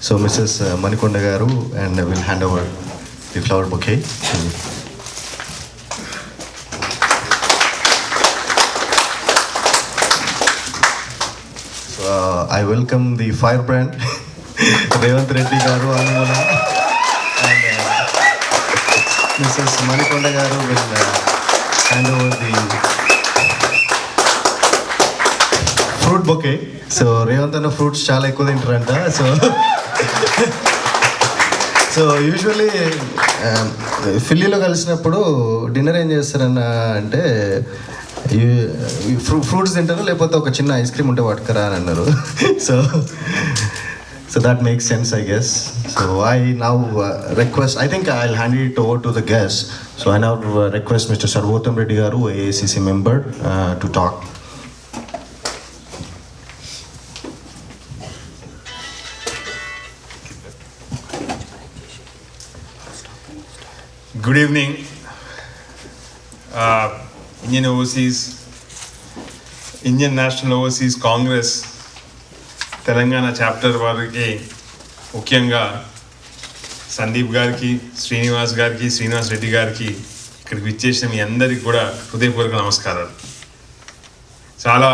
So Mrs. Manikonda garu, and I will hand over the flower bouquet. So I welcome the firebrand Sarvotham Reddy garu and Mrs. Manikonda garu will hand over the fruit bouquet. So Sarvotham fruits చాలా ఎక్కువ తింటారంట. So usually ఫిల్లీలో కలిసినప్పుడు dinner ఏం చేస్తారన్న అంటే fruits తింటారు, లేకపోతే ఒక చిన్న ఐస్ క్రీమ్ ఉంటే పట్టుకరా అని అన్నారు. So that makes sense, I guess. So I now request, I think I'll hand it over to the guests. So I now request Mr. Sarvotham Reddy garu, AACC member, to talk. Good evening. Indian National Overseas Congress Telangana chapter వారికి ముఖ్యంగా సందీప్ గారికి, శ్రీనివాస్ రెడ్డి గారికి, ఇక్కడికి విచ్చేసిన మీ అందరికీ కూడా హృదయపూర్వక నమస్కారాలు. చాలా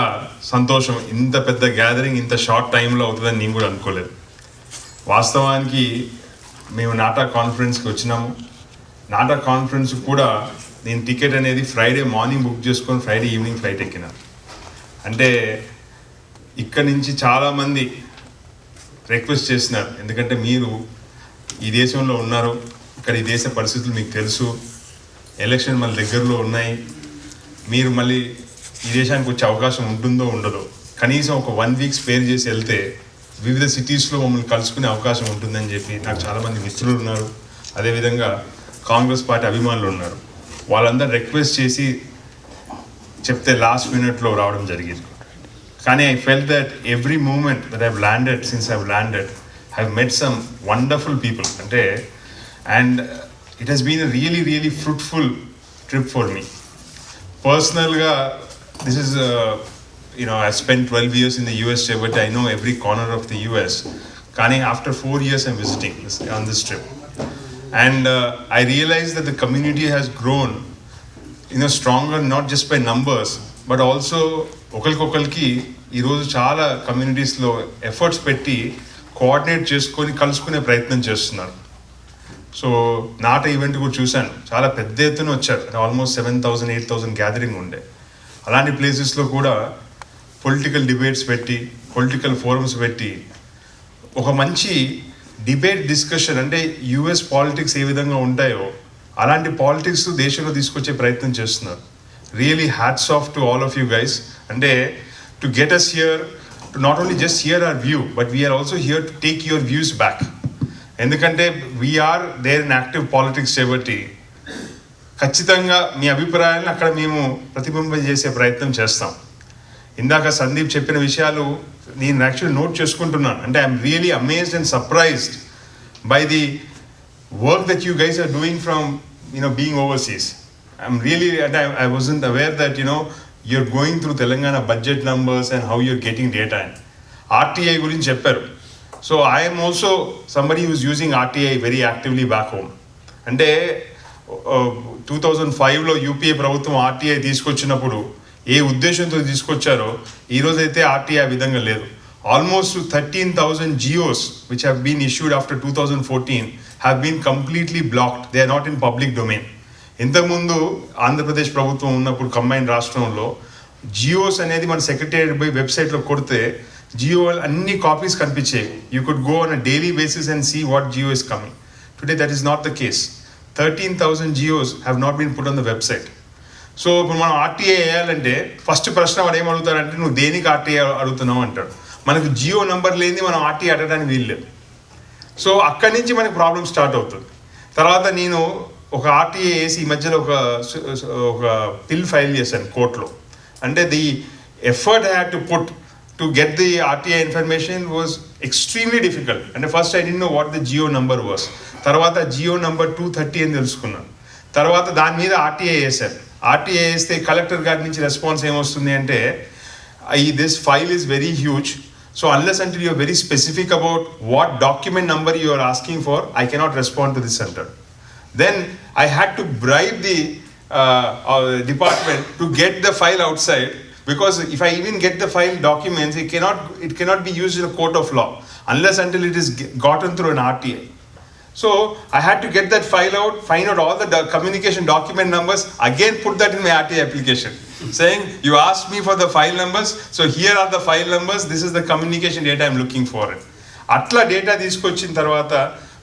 సంతోషం, ఇంత పెద్ద గ్యాదరింగ్ ఇంత షార్ట్ టైంలో అవుతుందని నేను కూడా అనుకోలేదు. వాస్తవానికి మేము నాటా కాన్ఫరెన్స్కి వచ్చినాము. నాటా కాన్ఫరెన్స్ కూడా నేను టికెట్ అనేది ఫ్రైడే మార్నింగ్ బుక్ చేసుకొని ఫ్రైడే ఈవినింగ్ ఫ్లైట్ ఎక్కినా. అంటే ఇక్కడి నుంచి చాలామంది రిక్వెస్ట్ చేస్తున్నారు, ఎందుకంటే మీరు ఈ దేశంలో ఉన్నారు, ఇక్కడ ఈ దేశ పరిస్థితులు మీకు తెలుసు, ఎలక్షన్ మళ్ళీ దగ్గరలో ఉన్నాయి, మీరు మళ్ళీ ఈ దేశానికి వచ్చే అవకాశం ఉంటుందో ఉండదో, కనీసం ఒక 1 వీక్ స్పేర్ చేసి వెళ్తే వివిధ సిటీస్లో మమ్మల్ని కలుసుకునే అవకాశం ఉంటుందని చెప్పి నాకు చాలామంది మిత్రులు ఉన్నారు, అదేవిధంగా కాంగ్రెస్ పార్టీ అభిమానులు ఉన్నారు. వాళ్ళందరూ రిక్వెస్ట్ చేసి చెప్తే లాస్ట్ మినిట్లో రావడం జరిగింది. కానీ I felt that every moment that I've landed, since I've landed, I've met some wonderful people. And it has been a really, really fruitful trip for me. Personally, this is, I spent 12 years in the USA, but I know every corner of the US. కానీ after 4 years I'm visiting on this trip. And I realized that the community has grown, stronger not just by numbers, but also ఒకరికొకరికి ఈరోజు చాలా కమ్యూనిటీస్లో efforts పెట్టి coordinate చేసుకొని కలుసుకునే ప్రయత్నం చేస్తున్నారు. So నాట event కూడా చూశాను, చాలా పెద్ద ఎత్తున వచ్చారు. ఆల్మోస్ట్ 7,000, 8,000 గ్యాదరింగ్ ఉండే. అలాంటి ప్లేసెస్లో కూడా పొలిటికల్ డిబేట్స్ పెట్టి, పొలిటికల్ ఫోరమ్స్ పెట్టి ఒక మంచి డిబేట్ డిస్కషన్, అంటే యుఎస్ పాలిటిక్స్ ఏ విధంగా ఉంటాయో అలాంటి పాలిటిక్స్ దేశంలో తీసుకొచ్చే ప్రయత్నం చేస్తున్నారు. Really hats off to all of you guys. అంటే to get us here, to not only just hear our view, but we're also here to take your views back. ఎందుకంటే we're there in active politics కాబట్టి ఖచ్చితంగా మీ అభిప్రాయాలను అక్కడ మేము ప్రతిబింబం చేసే ప్రయత్నం చేస్తాం. ఇందాక సందీప్ చెప్పిన విషయాలు నేను యాక్చువల్లీ నోట్ చేసుకుంటున్నాను. అంటే I'm really amazed and surprised by the work that you guys are doing from being overseas. I'm really, I wasn't aware that, you're going through Telangana budget numbers and how you're getting data in. RTI gurinchi chepparu. So I am also somebody who's using RTI very actively back home. Ante 2005లో యూపీఏ ప్రభుత్వం RTI తీసుకొచ్చినప్పుడు ఏ ఉద్దేశంతో తీసుకొచ్చారో ఈ రోజైతే RTI ఆ విధంగా లేదు. Almost 13,000 GOs which have been issued after 2014 have been completely blocked. They are not in public domain. ఇంతకుముందు ఆంధ్రప్రదేశ్ ప్రభుత్వం ఉన్నప్పుడు కంబైన్ రాష్ట్రంలో జియోస్ అనేది మన సెక్రటేరియట్ పోయి వెబ్సైట్లో కొడితే జియో అన్ని కాపీస్ కనిపించేవి. You could go on a daily basis and see what GO is coming. Today that is not the case. 13,000 GOs have not been put on the website. So ఇప్పుడు మనం RTI వేయాలంటే first ప్రశ్న వాడు ఏం అడుగుతాడంటే నువ్వు దేనికి RTI అడుగుతున్నావు అంటాడు. మనకు జియో నెంబర్ లేనిది మనం RTI అడగడానికి వీల్లేదు. సో అక్కడి నుంచి మనకి ప్రాబ్లం స్టార్ట్ అవుతుంది. తర్వాత నేను ఒక RTI వేసి ఈ మధ్యలో ఒక పిల్ ఫైల్ చేశాను కోర్టులో. అంటే the effort I had to put to get the RTI information was extremely difficult. అంటే first I didn't know what the GO number was. తర్వాత జియో నంబర్ 230 అని తెలుసుకున్నాను. తర్వాత దాని మీద RTI వేశారు. RTI వేస్తే కలెక్టర్ గారి నుంచి రెస్పాన్స్ ఏమొస్తుంది అంటే this file is very huge, So unless until you are very specific about what document number you are asking for, I cannot respond to this center. Then I had to bribe the department to get the file outside, because if I even get the file documents, it cannot be used in a court of law unless until it is gotten through an RTI. So I had to get that file out, find out all the communication document numbers, again put that in my RTI application, saying you asked me for the file numbers, so here are the file numbers, this is the communication data I'm looking for it. Atla data తీసుకొచ్చిన తర్వాత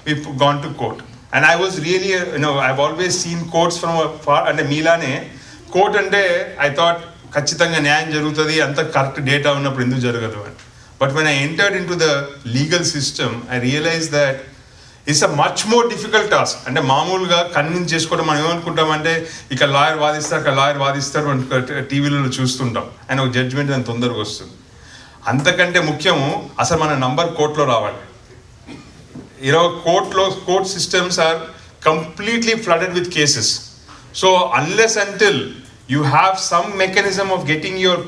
we've gone to court. And I was really, I've always seen courts from afar, and మీలానే court అంటే I thought ఖచ్చితంగా న్యాయం జరుగుతుంది, అంత correct data ఉన్నప్పుడు ఎందుకు జరగదు అని. But when I entered into the legal system, I realized that it's a much more difficult task. అంటే మామూలుగా కన్విన్స్ చేసుకోవడం మనం ఏమనుకుంటామంటే ఇక లాయర్ వాదిస్తారు టీవీలలో చూస్తుంటాం, అండ్ ఒక జడ్జ్మెంట్ దాని తొందరగా వస్తుంది. అంతకంటే ముఖ్యము అసలు మన నంబర్ కోర్టులో రావాలి. Court systems are completely flooded with cases. So unless until you have some mechanism of getting your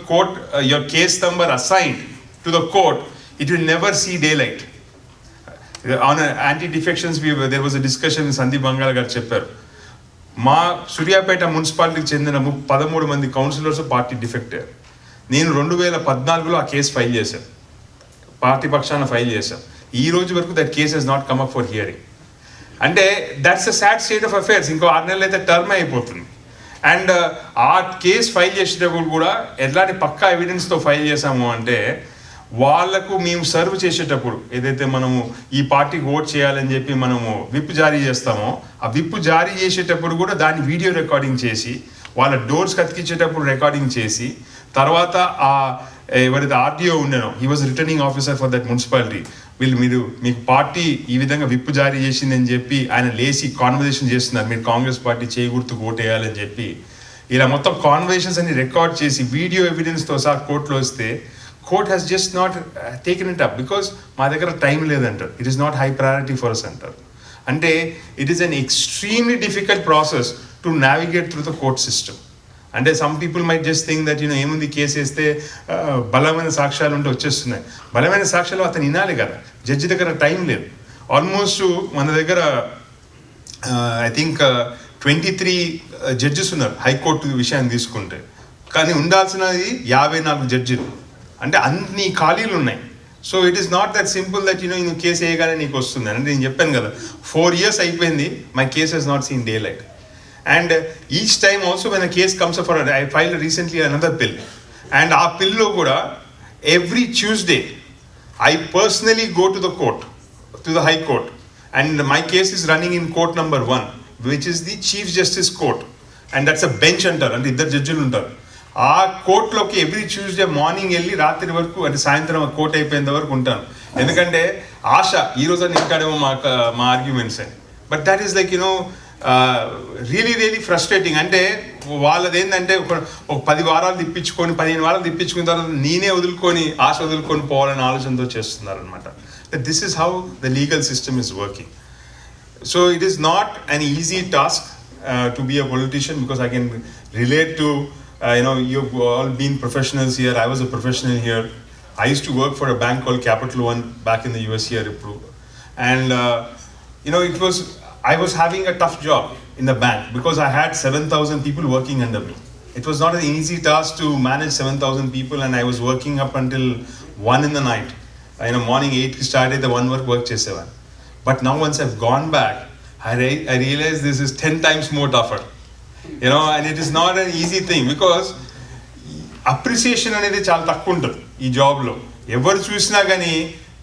your case number assigned to the court, it will never see daylight. On anti-defections, there was a discussion in Sandeep Bangala garu chepparu. మా సూర్యాపేట మున్సిపాలిటీకి చెందిన 13 మంది counsellors party defect అయ్యారు. నేను 2014లో ఆ case file చేశాను, party పక్షాన ఫైల్ చేశాను. ఈ రోజు వరకు that case has not come up for hearing. అంటే that's a sad state of affairs. ఇంకో 6 నెలలు అయితే టర్మ్ అయిపోతుంది. అండ్ ఆ కేసు ఫైల్ చేసేటప్పుడు కూడా ఎట్లాంటి పక్కా ఎవిడెన్స్తో ఫైల్ చేసాము అంటే, వాళ్ళకు మేము సర్వ్ చేసేటప్పుడు ఏదైతే మనము ఈ పార్టీకి ఓట్ చేయాలని చెప్పి మనము విప్ జారీ చేస్తామో, ఆ విప్ జారీ చేసేటప్పుడు కూడా దాన్ని వీడియో రికార్డింగ్ చేసి, వాళ్ళ డోర్స్ కతికించేటప్పుడు రికార్డింగ్ చేసి, తర్వాత ఆ ఎవరైతే ఆర్టీఓ ఉండేనో, he was returning officer for that municipality, మీరు మీకు పార్టీ ఈ విధంగా విప్ జారీ చేసిందని చెప్పి ఆయన లేచి కాన్వర్జేషన్ చేస్తున్నారు, మీరు కాంగ్రెస్ పార్టీ చేయగుర్తుకు ఓటేయాలని చెప్పి, ఇలా మొత్తం కాన్వర్జేషన్స్ అన్ని రికార్డ్ చేసి వీడియో ఎవిడెన్స్తో సహా కోర్టులో వస్తే, court has just not taken it up because మా దగ్గర టైం లేదంటారు. It is not high priority for us అంటారు. అంటే it is an extremely difficult process to navigate through the court system. అంటే some people might just think that ఏముంది case వేస్తే బలమైన సాక్ష్యాలు ఉంటే వచ్చేస్తున్నాయి. బలమైన సాక్ష్యాలు అతను వినాలి కదా, జడ్జి దగ్గర టైం లేదు. ఆల్మోస్ట్ మన దగ్గర ఐ థింక్ 23 జడ్జెస్ ఉన్నారు హైకోర్టు విషయాన్ని తీసుకుంటే, కానీ ఉండాల్సినది 54 జడ్జిలు. అంటే అన్ని ఖాళీలు ఉన్నాయి. So it is not that simple that నువ్వు కేసు వేయగానే నీకు వస్తుంది. అంటే నేను చెప్పాను కదా, 4 years అయిపోయింది, my case has not seen day light. And each time also when a case comes up for I filed recently another bill, and our bill lo kuda every Tuesday I personally go to the court, to the high court, and my case is running in court number 1, which is the chief justice court, and that's a bench antar, and iddaru judges untaru. ఆ కోర్టులోకి every Tuesday morning వెళ్ళి రాత్రి వరకు, అంటే సాయంత్రం court అయిపోయేంత వరకు ఉంటాను. ఎందుకంటే ఆశ ఈరోజు అని ఇంకాడేమో మా ఆర్గ్యుమెంట్స్ అని. But that is like really really frustrating. అంటే వాళ్ళది ఏంటంటే ఒక 10 వారాలు తిప్పించుకొని 15 వారాలు తిప్పించుకున్న తర్వాత నేనే వదులుకొని ఆశ వదులుకొని పోవాలని ఆలోచనతో చేస్తున్నారు అనమాట. This is how the legal system is working. So it is not an easy task to be a politician, because I can relate to you've all been professionals here. I was a professional here. I used to work for a bank called Capital One back in the US here, and I was having a tough job in the bank because I had 7,000 people working under me. It was not an easy task to manage 7,000 people, and I was working up until 1 in the night. Morning 8 ki start అయితే 1 వరకు work చేసేవాడిని. But now once I've gone back, I realized this is 10 times more tougher. And it is not an easy thing because appreciation అనేది చాలా తక్కువ ఉంటుంది ఈ జాబ్లో. ఎవరు చూసినా కానీ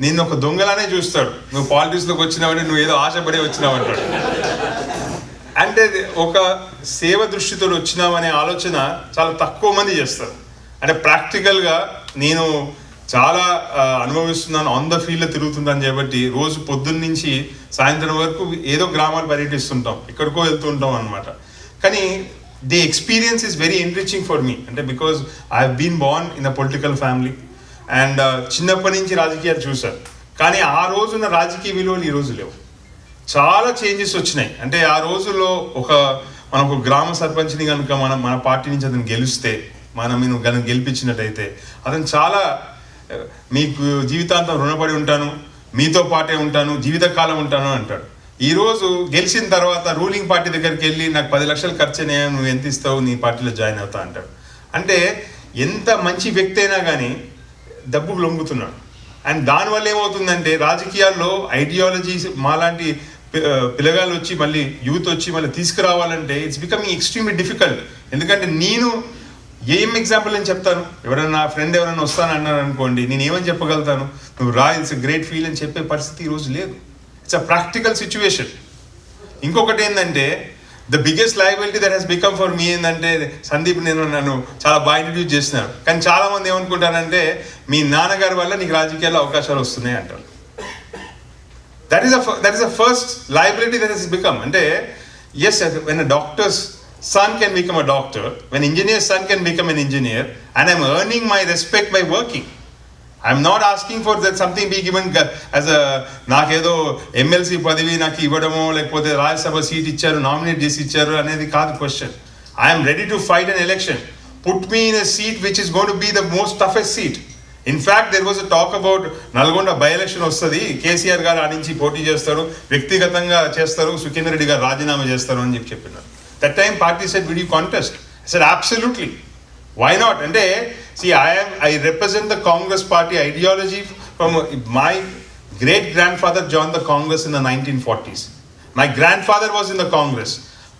నేను ఒక దొంగలానే చూస్తాడు, నువ్వు పాలిటిక్స్లోకి వచ్చినావంటే నువ్వు ఏదో ఆశపడే వచ్చినావు అంటాడు. అంటే ఒక సేవ దృష్టితో వచ్చినావనే ఆలోచన చాలా తక్కువ మంది చేస్తారు. అంటే ప్రాక్టికల్గా నేను చాలా అనుభవిస్తున్నాను, ఆన్ ద ఫీల్డ్లో తిరుగుతుంటాను కాబట్టి రోజు పొద్దున్న నుంచి సాయంత్రం వరకు ఏదో గ్రామాలు పర్యటిస్తుంటాం, ఎక్కడికో వెళ్తుంటాం అనమాట. కానీ the experience is very enriching for me. అంటే because I have been born in a political family, and చిన్నప్పటి నుంచి రాజకీయాలు చూశాను. కానీ ఆ రోజున్న రాజకీయ విలువలు ఈ రోజు లేవు, చాలా చేంజెస్ వచ్చినాయి. అంటే ఆ రోజుల్లో మనకు గ్రామ సర్పంచ్ని కనుక మన పార్టీ నుంచి అతను గెలిస్తే, మనం గెలిపించినట్టయితే అతను చాలా మీకు జీవితాంతం రుణపడి ఉంటాను, మీతో పాటే ఉంటాను, జీవితకాలం ఉంటాను అంటాడు. ఈరోజు గెలిచిన తర్వాత రూలింగ్ పార్టీ దగ్గరికి వెళ్ళి నాకు 10 లక్షలు ఖర్చు అయినాయా, నువ్వు ఎంత ఇస్తావు, నీ పార్టీలో జాయిన్ అవుతా అంటాడు. అంటే ఎంత మంచి వ్యక్తి అయినా కానీ డబ్బుకు లొంగుతున్నాడు. అండ్ దానివల్ల ఏమవుతుందంటే రాజకీయాల్లో ఐడియాలజీస్ మాలాంటి పిల్లగాళ్ళు వచ్చి మళ్ళీ యూత్ వచ్చి మళ్ళీ తీసుకురావాలంటే ఇట్స్ బికమింగ్ ఎక్స్ట్రీమ్లీ డిఫికల్ట్. ఎందుకంటే నేను ఏం ఎగ్జాంపుల్ నేను చెప్తాను, ఎవరైనా నా ఫ్రెండ్ ఎవరైనా వస్తానన్నారు అనుకోండి, నేను ఏమని చెప్పగలుగుతాను, నువ్వు రా, ఇట్స్ గ్రేట్ ఫీల్ అని చెప్పే పరిస్థితి ఈరోజు లేదు. It's a practical situation. ఇంకొకటి ఏంటంటే the biggest liability that Hess become for me ఏంటంటే, సందీప్ నన్ను చాలా బాగా ఇంట్రడ్యూస్ చేసినారు, కానీ చాలామంది ఏమనుకుంటారంటే మీ నాన్నగారి వల్ల నీకు రాజకీయాల్లో అవకాశాలు వస్తున్నాయి అంటారు. That is a first liability that Hess become. అంటే yes, when a doctor's son can become a doctor, when engineer's son can become an engineer, and I'm earning my respect by working. I'm not asking for that something be given as a nakedo MLC padavi నాకు ఇవ్వడమో లేకపోతే Rajya Sabha seat ఇచ్చారు, nominate చేసి ఇచ్చారు అనేది కాదు question. I am ready to fight an election. Put me in a seat which is going to be the most toughest seat. In fact, there was a talk about Nalgonda by election వస్తుంది, కేసీఆర్ గారు ఆ నుంచి పోటీ చేస్తారు, వ్యక్తిగతంగా చేస్తారు, సుఖేందర్ రెడ్డి గారు రాజీనామా చేస్తారు అని చెప్పినారు. That time party said, will you contest? I said, absolutely. Why not? And see, I represent the Congress party ideology from my great grandfather joined the Congress in the 1940s. My grandfather was in the Congress.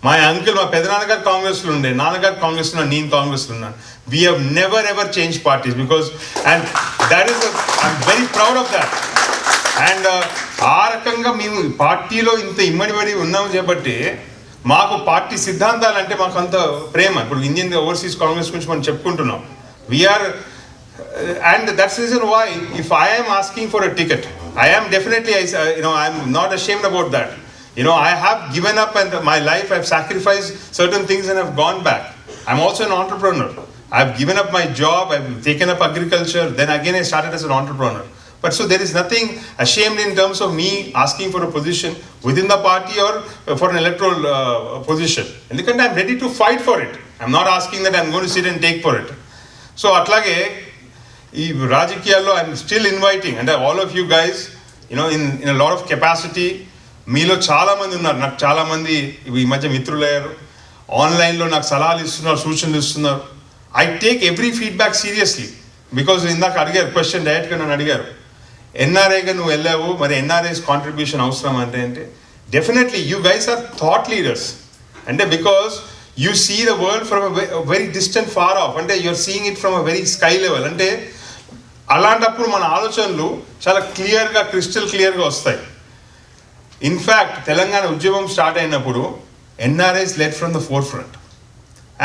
My uncle, my Pedananagar Congress lunde, Nanagar Congress lunde, Neen Congress lunde. We have never ever changed parties because, and that is, I'm very proud of that. And ఆ రకంగా మేము పార్టీలో ఇంత ఇమ్మడిబడి ఉన్నాము కాబట్టి మాకు party సిద్ధాంతాలు అంటే మాకు అంత ప్రేమ. ఇప్పుడు ఇండియన్ ఓవర్సీస్ కాంగ్రెస్ గురించి మనం చెప్పుకుంటున్నాం. We're and that's reason why if I am asking for a ticket, I am definitely I'm not ashamed about that. I have given up and my life, I've sacrificed certain things and I've gone back. I'm also an entrepreneur. I've given up my job, I've taken up agriculture, then again I started as an entrepreneur. But so there is nothing ashamed in terms of me asking for a position within the party or for an electoral position. Because I'm ready to fight for it. I'm not asking that I'm going to sit and take for it. So atlage ee rajikiyallo I'm still inviting, and all of you guys, in a lot of capacity, మీలో చాలామంది ఉన్నారు, నాకు చాలామంది ఈ మధ్య మిత్రులయ్యారు, ఆన్లైన్లో నాకు సలహాలు ఇస్తున్నారు, సూచనలు ఇస్తున్నారు. I take every feedback seriously. Because ఇందాక అడిగారు క్వశ్చన్, డైరెక్ట్గా నన్ను అడిగారు, ఎన్ఆర్ఐగా నువ్వు వెళ్ళావు, మరి ఎన్ఆర్ఐస్ కాంట్రిబ్యూషన్ అవసరం అంటే definitely you guys are thought leaders. అంటే because you see the world from very distant far off, అంటే you're seeing it from a very sky level. అంటే అలాంటప్పుడు మన ఆలోచనలు చాలా క్లియర్గా, క్రిస్టల్ క్లియర్గా వస్తాయి. ఇన్ఫ్యాక్ట్ తెలంగాణ ఉద్యమం స్టార్ట్ అయినప్పుడు NRIs led from the forefront.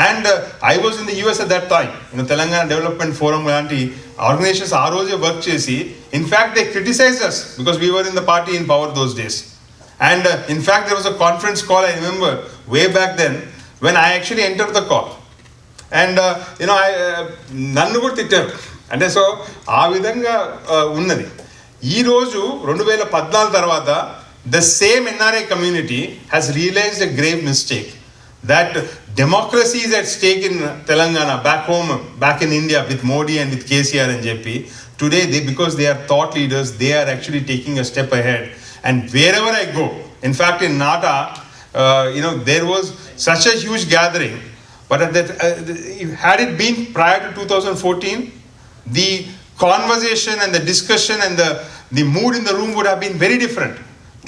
And I was in the US at that time. Telangana development forum లాంటి ఆర్గనైజేషన్స్ ఆ రోజే వర్క్ చేసి, in fact they criticise us because we were in the party in power those days. And in fact there was a conference call, I remember way back then when I actually enter the call. And నన్ను కూడా తిట్టారు. అంటే so ఆ విధంగా ఉన్నది. ఈరోజు 2014 తర్వాత the same NRI community has realized a grave mistake, that democracy is at stake in Telangana, back home, back in India with Modi and with KCR and JP. Today, because they are thought leaders, they are actually taking a step ahead. And wherever I go, in fact in Nata, there was such a huge gathering, but had it been prior to 2014, the conversation and the discussion and the mood in the room would have been very different.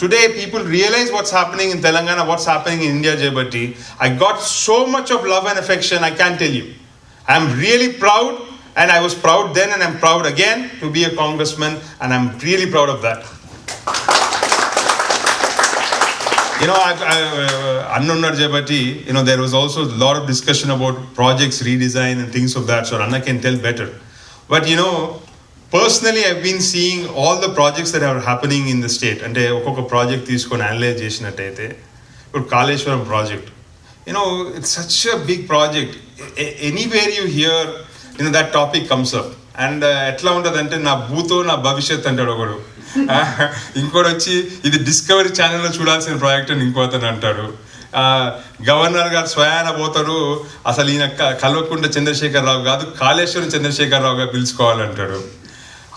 Today, people realize what's happening in Telangana, what's happening in India, Jayabati. I got so much of love and affection, I can't tell you. I'm really proud, and I was proud then, and I'm proud again to be a congressman, and I'm really proud of that. Annunnar Jayabati, there was also a lot of discussion about projects, redesign, and things of that, so Anna can tell better. But personally, I've been seeing all the projects that are happening in the state. And ఒక్కొక్క project తీసుకొని analyse చేసినట్టయితే, ఇప్పుడు Kaleshwaram project, it's such a big project. Anywhere you hear, that topic comes up. And ఎట్లా ఉంటుందంటే, నా భూతో నా భవిష్యత్ అంటాడు ఒకడు, ఇంకోటి వచ్చి ఇది డిస్కవరీ ఛానల్లో చూడాల్సిన ప్రాజెక్ట్ అని ఇంకోతను అంటాడు. గవర్నర్ గారు స్వయాన పోతాడు, అసలు ఈయన కల్వకుంట్ల చంద్రశేఖరరావు కాదు, Kaleshwaram చంద్రశేఖరరావుగా పిలుచుకోవాలంటాడు.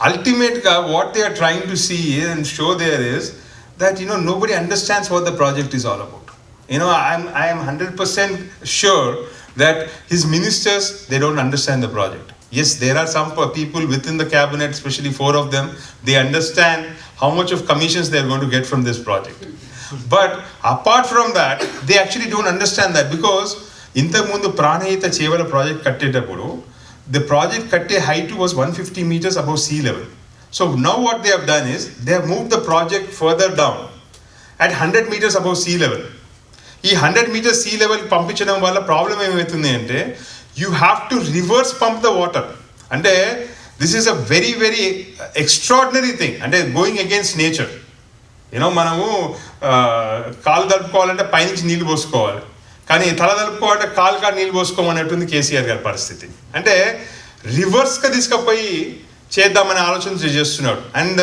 ultimate what they are trying to see and show there is that nobody understands what the project is all about. I am 100% sure that his ministers, they don't understand the project. Yes, there are some people within the cabinet, especially 4 of them, they understand how much of commissions they are going to get from this project. But apart from that, they actually don't understand that, because ఇంతకుముందు Pranahita Chevella project కట్టేటప్పుడు the project katte height was 150 meters above sea level. So now what they have done is they have moved the project further down at 100 meters above sea level. ఈ 100 meters sea level పంపించడం వల్ల problem ఏమవుతుంది అంటే you have to reverse pump the water. అంటే this is a very very extraordinary thing, అంటే going against nature. మనము కాలు దలుపుకోవాలంటే పైనుంచి నీళ్ళు పోసుకోవాలి, కానీ తల దలుపుకోవాలంటే కాలు నీళ్ళు పోసుకోమన్నట్టుంది కేసీఆర్ గారి పరిస్థితి. అంటే రివర్స్గా తీసుకుపోయి చేద్దామనే ఆలోచన చేస్తున్నాడు. And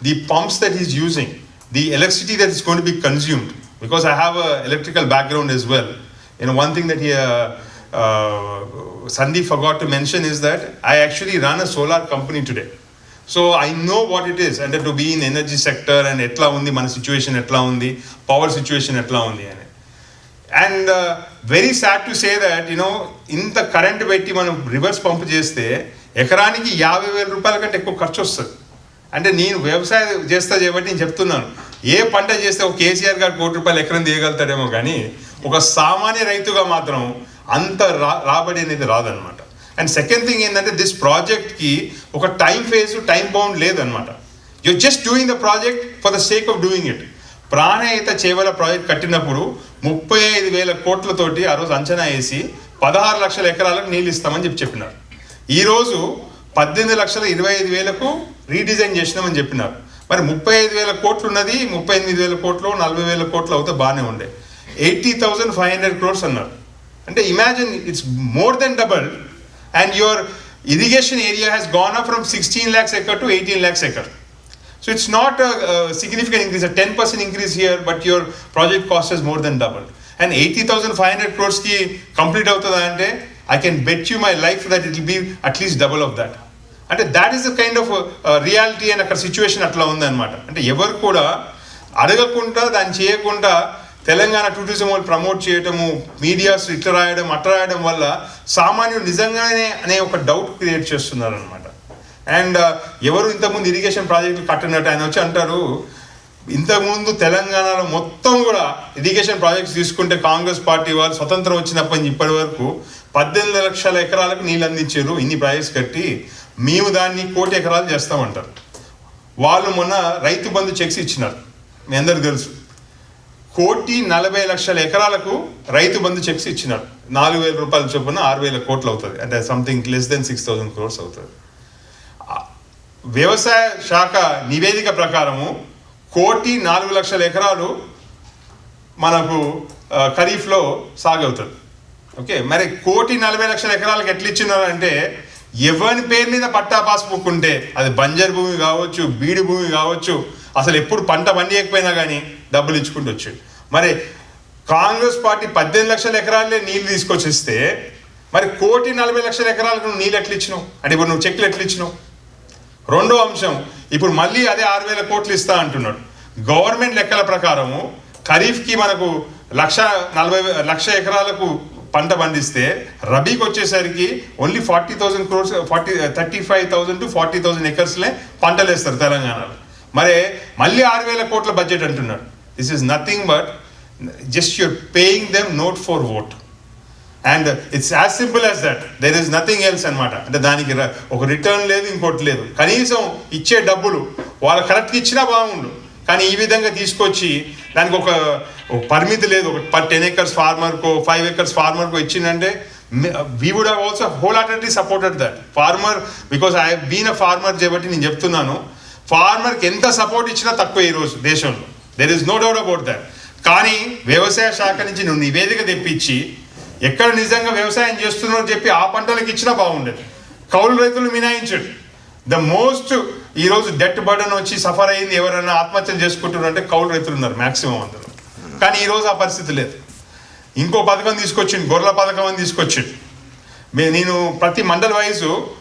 the pumps that is using, the electricity that is going to be consumed, because I have a electrical background as well. One thing that Sandeep forgot to mention is that I actually run a solar company today. So I know what it is, and to be in energy sector and etla undi mana situation etla undi, power situation etla undi ani. And very sad to say that ఇంత current పెట్టి మనం reverse pump చేస్తే ఎకరానికి 50,000 రూపాయల కంటే ఎక్కువ ఖర్చు వస్తుంది. అంటే నేను వ్యవసాయం చేస్తా చేయబట్టి నేను చెప్తున్నాను, ఏ పంట చేస్తే ఒక కేసీఆర్ గారు 1 కోటి రూపాయలు ఎకరం తీయగలుగుతాడేమో, కానీ ఒక సామాన్య రైతుగా మాత్రం అంత రాబడి అనేది రాదనమాట. అండ్ సెకండ్ థింగ్ ఏంటంటే దిస్ ప్రాజెక్ట్కి ఒక టైం బౌండ్ లేదనమాట. You just doing the project for the sake of doing it. Pranahita Chevella project కట్టినప్పుడు 35,000 కోట్లతోటి ఆ రోజు అంచనా వేసి 16 లక్షల ఎకరాలకు నీళ్ళు ఇస్తామని చెప్పినారు. ఈరోజు 18,25,000కు రీడిజైన్ చేసినామని చెప్పినారు. మరి 35,000 కోట్లు ఉన్నది, 38,000 కోట్లు 40,000 కోట్లు అవుతే బాగానే ఉండే. 80,500 crores అన్నారు. అంటే imagine, it's more than double, and your irrigation area has gone up from 16 lakhs acre to 18 lakhs acre. So it's not a significant increase, a 10% increase here, but your project cost is more than doubled. And 80,500 crores ki complete avutada ante I can bet you my life that it will be at least double of that. Ante that is the kind of reality and a situation atla undi anamata. Ante evaru kuda adagakunda dani cheyakunda Telangana tourism వాళ్ళు promote చేయడము, medias ఇట్లా రాయడం అట్లా రాయడం వల్ల సామాన్యుడు నిజంగానే అనే ఒక డౌట్ క్రియేట్ చేస్తున్నారు అనమాట. అండ్ ఎవరు ఇంతకుముందు ఇరిగేషన్ ప్రాజెక్టులు కట్టినట్టు ఆయన వచ్చి అంటారు, ఇంతకుముందు తెలంగాణలో మొత్తం కూడా ఇరిగేషన్ ప్రాజెక్ట్స్ తీసుకుంటే కాంగ్రెస్ పార్టీ వాళ్ళు స్వతంత్రం వచ్చినప్పటి నుంచి ఇప్పటి వరకు 18 లక్షల ఎకరాలకు నీళ్ళు అందించారు ఇన్ని ప్రాజెక్ట్స్ కట్టి, మేము దాన్ని 1 కోటి ఎకరాలు చేస్తామంటారు. వాళ్ళు మొన్న రైతు బంధు చెక్స్ ఇచ్చినారు, మీ అందరికి తెలుసు. 1,40,00,000 ఎకరాలకు రైతు బంధు చెక్స్ ఇచ్చినారు. 4,000 రూపాయల చొప్పున 6,000 కోట్లు అవుతుంది, అంటే సంథింగ్ లెస్ దెన్ 6,000 crores అవుతుంది. వ్యవసాయ శాఖ నివేదిక ప్రకారము 1,04,00,000 ఎకరాలు మనకు ఖరీఫ్లో సాగు అవుతుంది. ఓకే, మరి 1,40,00,000 ఎకరాలకు ఎట్లా ఇచ్చినారంటే, ఎవరి పేరు మీద పట్టా పాస్బుక్ ఉంటే, అది బంజర్ భూమి కావచ్చు, బీడు భూమి కావచ్చు, అసలు ఎప్పుడు పంట పండియకపోయినా కానీ డబ్బులు ఇచ్చుకుంటూ వచ్చాడు. మరి కాంగ్రెస్ పార్టీ 18 లక్షల ఎకరాలే నీళ్ళు తీసుకొచ్చిస్తే, మరి 1,40,00,000 ఎకరాలకు నువ్వు నీళ్ళు ఎట్లా ఇచ్చినావు, అంటే ఇప్పుడు నువ్వు చెక్లు ఎట్లా ఇచ్చినావు? రెండో అంశం, ఇప్పుడు మళ్ళీ అదే 6,000 కోట్లు ఇస్తా అంటున్నాడు. గవర్నమెంట్ లెక్కల ప్రకారము ఖరీఫ్కి మనకు 1,40,000 ఎకరాలకు పంట పండిస్తే, రబీకి వచ్చేసరికి ఓన్లీ 40,000 crores 35,000 to 40,000 ఎకర్స్లే పంటలు వేస్తారు తెలంగాణలో. మరి మళ్ళీ 6,000 కోట్ల బడ్జెట్ అంటున్నాడు. This is nothing but just you're paying them note for vote. And it's as simple as that, there is nothing else అనమాట. అంటే దానికి ఒక రిటర్న్ లేదు, ఇంకోటి లేదు. కనీసం ఇచ్చే డబ్బులు వాళ్ళు కరెక్ట్గా ఇచ్చినా బాగుండు, కానీ ఈ విధంగా తీసుకొచ్చి దానికి ఒక పరిమితి లేదు. ఒక 10 acres ఫార్మర్కో 5 acres ఫార్మర్కో ఇచ్చిందంటే, we would have also wholeheartedly supported that farmer, because I have been a farmer కాబట్టి నేను చెప్తున్నాను, ఫార్మర్కి ఎంత సపోర్ట్ ఇచ్చినా తక్కువ ఈరోజు దేశంలో. There is no doubt about that. కానీ వ్యవసాయ శాఖ నుంచి నువ్వు నివేదిక తెప్పించి ఎక్కడ నిజంగా వ్యవసాయం చేస్తున్నారో చెప్పి ఆ పంటలకు ఇచ్చినా బాగుండేది. కౌలు రైతులు మినాయించాడు. ద మోస్ట్ ఈరోజు డెట్ బర్డన్ వచ్చి సఫర్ అయింది, ఎవరైనా ఆత్మహత్యలు చేసుకుంటున్నారు అంటే కౌలు రైతులు ఉన్నారు మ్యాక్సిమం అందరూ. కానీ ఈరోజు ఆ పరిస్థితి లేదు. ఇంకో పథకం తీసుకొచ్చింది, గొర్రెల పథకం అని తీసుకొచ్చింది. నేను ప్రతి మండల్ వైజు